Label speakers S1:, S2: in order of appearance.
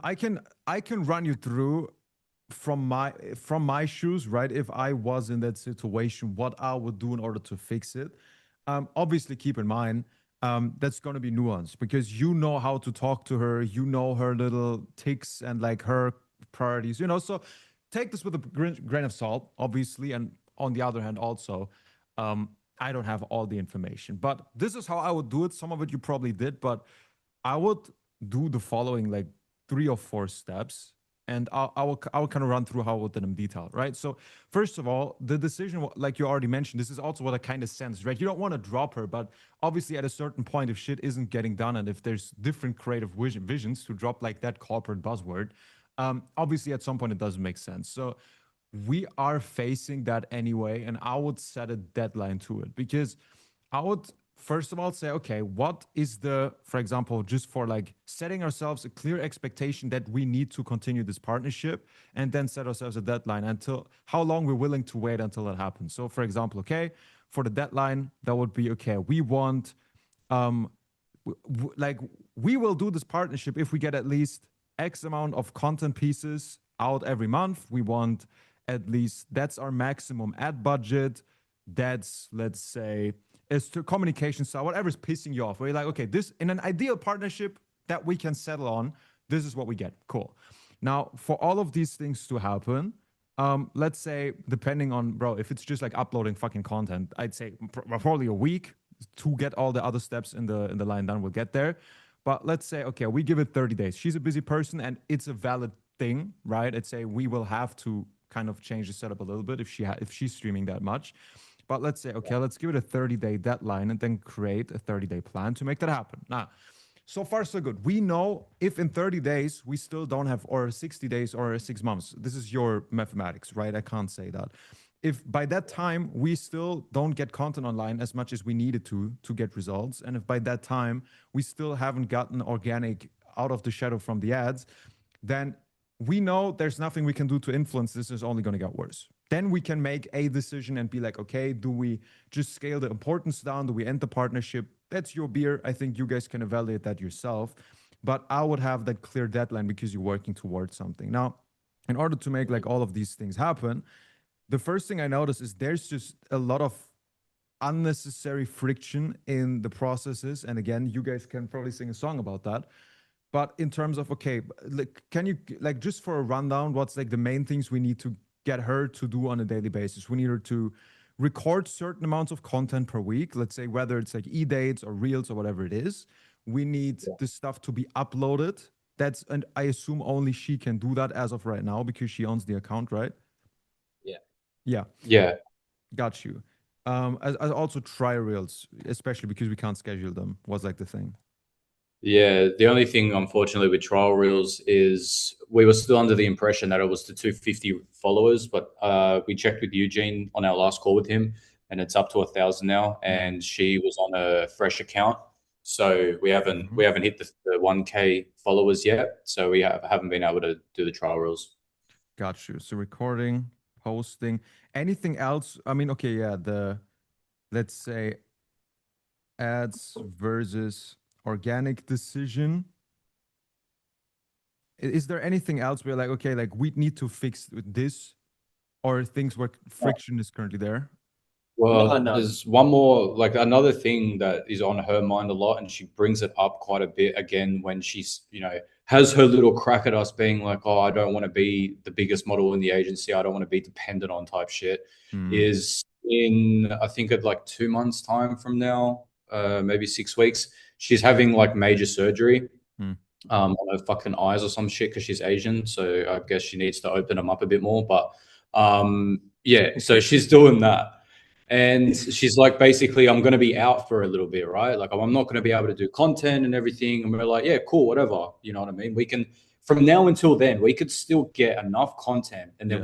S1: I can run you through from my shoes, right? If I was in that situation, what I would do in order to fix it. Obviously, keep in mind that's going to be nuanced because you know how to talk to her, you know her little ticks and like her priorities, So take this with a grain of salt, obviously, and on the other hand, also, um, I don't have all the information, but this is how I would do it. Some of it you probably did, but I would do the following like 3 or 4 steps, and I will kind of run through how I would do them in detail, right? So first of all, the decision, like you already mentioned, this is also what I kind of sense, right? You don't want to drop her, but obviously at a certain point, if shit isn't getting done, and if there's different creative visions to drop like that corporate buzzword, obviously at some point it doesn't make sense. So we are facing that anyway, and I would set a deadline to it because I would first of all say, okay, what is the, for example, just for like setting ourselves a clear expectation that we need to continue this partnership, and then set ourselves a deadline until how long we're willing to wait until that happens. So, for example, okay, for the deadline, that would be okay, we want, um, like, we will do this partnership if we get at least X amount of content pieces out every month. We want at least, that's our maximum ad budget. That's, let's say, is to communication style, whatever's pissing you off. Where you're like, okay, this in an ideal partnership that we can settle on, this is what we get. Cool. Now, for all of these things to happen, let's say, depending on, bro, if it's just like uploading fucking content, I'd say probably a week to get all the other steps in the line done. We'll get there. But let's say, okay, we give it 30 days. She's a busy person and it's a valid thing, right? I'd say we will have to kind of change the setup a little bit if she's streaming that much. But let's say, okay, let's give it a 30-day deadline and then create a 30-day plan to make that happen. Now, so far, so good. We know if in 30 days we still don't have, or 60 days or 6 months, this is your mathematics, right? I can't say that. If by that time we still don't get content online as much as we needed to get results, and if by that time we still haven't gotten organic out of the shadow from the ads, then we know there's nothing we can do to influence this. Is only going to get worse. Then we can make a decision and be like, okay, do we just scale the importance down? Do we end the partnership? That's your beer. I think you guys can evaluate that yourself. But I would have that clear deadline because you're working towards something. Now, in order to make like all of these things happen, the first thing I notice is there's just a lot of unnecessary friction in the processes. And again, you guys can probably sing a song about that. But in terms of, okay, like, can you, like, just for a rundown, what's like the main things we need to get her to do on a daily basis? We need her to record certain amounts of content per week. Let's say whether it's like e-dates or reels or whatever it is. We need this stuff to be uploaded. That's, and I assume only she can do that as of right now because she owns the account, right?
S2: Yeah.
S1: Yeah.
S2: Yeah.
S1: Got you. As also try reels, especially because we can't schedule them, was like the thing.
S2: Yeah, the only thing, unfortunately, with trial reels is we were still under the impression that it was the 250 followers, but we checked with Eugene on our last call with him, and it's up to 1,000 now. And she was on a fresh account, so we haven't hit the 1K followers yet. So we haven't been able to do the trial reels.
S1: Got you. So recording, posting, anything else? I mean, okay, yeah, let's say ads versus organic decision. Is there anything else where like, okay, like we need to fix this, or things where friction is currently there?
S2: Well, there's one more, like another thing that is on her mind a lot, and she brings it up quite a bit again when she's, has her little crack at us being like, oh, I don't want to be the biggest model in the agency. I don't want to be dependent on type shit. Is in, I think, at like 2 months' time from now, maybe 6 weeks, she's having like major surgery on her fucking eyes or some shit because she's Asian. So I guess she needs to open them up a bit more. But yeah, so she's doing that. And she's like, basically, I'm going to be out for a little bit, right? Like, I'm not going to be able to do content and everything. And we're like, yeah, cool, whatever. You know what I mean? We can, from now until then, we could still get enough content, and then